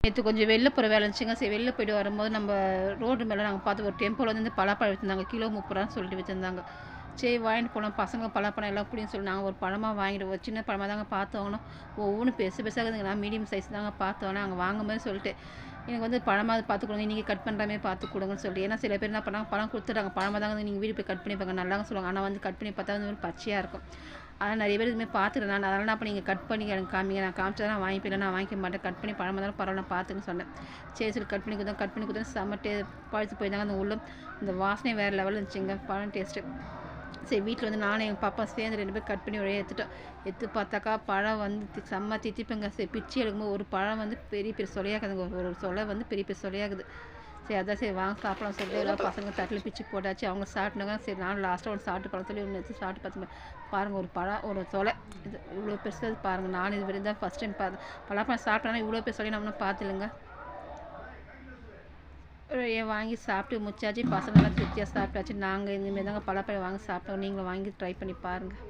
நேற்று கொஞ்சம் வெளில போகிற வேலை இருந்துச்சுங்க. சரி வெளில போய்ட்டு வரும்போது நம்ம ரோடு மேலே நாங்கள் பார்த்து ஒரு டெம்போவில் வந்து பலாப்பழம் வச்சுருந்தாங்க. கிலோ 30 ரூபான்னு சொல்லிட்டு வச்சுருந்தாங்க. சரி வாங்கிட்டு போனோம். பசங்க பலாப்பழம் எல்லாம் பிடின்னு சொல்லி நாங்கள் ஒரு பழமாக வாங்கிட்டு ஒரு சின்ன பழமாக தாங்க பார்த்து வாங்கினோம். ஒவ்வொன்றும் பெருசு பெருசாக இருக்குதுங்க. நான் மீடியம் சைஸ் தாங்க பார்த்து வாங்கினேன். அங்கே வாங்கும்போது சொல்லிட்டு எனக்கு வந்து பழமாக பார்த்து கொடுங்க, நீங்கள் கட் பண்ணுற மாதிரி பார்த்து கொடுங்கன்னு சொல்லிட்டு. ஏன்னா சில பேர் என்ன பண்ணாங்க, பழம் கொடுத்துட்டாங்க, பழமாக தாங்க நீங்கள் வீடு போய் கட் பண்ணி பார்க்க நல்லாங்க சொல்லுவாங்க. ஆனால் வந்து கட் பண்ணி பார்த்தா வந்து பச்சையாக இருக்கும். அதனால் நிறைய பேர் இதுமாதிரி பார்த்துக்கிறேன் நான். அதனால் அப்போ நீங்கள் கட் பண்ணி எனக்கு காமிங்க, நான் காமிச்சா நான் வாங்கிப்பேன், நான் வாங்கிக்க மாட்டேன், கட் பண்ணி பழமாக இருந்தாலும் பரவாயில்ல பார்த்துன்னு சொன்னேன். சரி சரி கட் பண்ணி கொடுத்தேன். கட் பண்ணி கொடுத்தேன் செம்ம பழுத்து போயிருந்தாங்க. அந்த உள்ள இந்த வாசனை வேறு லெவலில் இருந்துச்சுங்க பழம் டேஸ்ட்டு. சரி வீட்டில் வந்து நானும் எங்கள் பாப்பா சேர்ந்து 2 பேர் கட் பண்ணி ஒரே எடுத்துட்டோம். எடுத்து பார்த்தாக்கா பழம் வந்து செம்ம தித்திப்புங்க. சரி பிச்சு எடுக்கும்போது ஒரு பழம் வந்து பெரிய பெரிய சொலையாக்குதுங்க. ஒரு சொலை வந்து பெரிய பெரிய சொலையாகுது. சரி அதான் சரி வாங்க சாப்பிடலாம் சொல்லிட்டு எல்லாம் பசங்க தட்டில் பிச்சு போட்டாச்சு. அவங்க சாப்பிட்டாங்க. சரி நானும் லாஸ்ட்டாக ஒன்று சாப்பிட்டு பழம் சொல்லி ஒன்று எடுத்து சாப்பிட்டு பார்த்தேன். பாருங்கள் ஒரு பழம் ஒரு சொலை இது இவ்வளோ பெருசாக பாருங்கள். நான் இது வரைக்கும் தான் ஃபஸ்ட் டைம் பார்த்தேன். பலாப்பழம் சாப்பிட்டானா இவ்வளோ பெரிய சொல்லி நம்மளும் பார்த்துலங்க. வாங்கி சாப்பிட்டு முச்சாச்சு. பசங்களாம் திருப்தியாக சாப்பிட்டாச்சு. நாங்கள் இந்தமாரி தாங்க பலாப்பழம் வாங்கி சாப்பிட்டோம். நீங்களும் வாங்கி ட்ரை பண்ணி பாருங்கள்.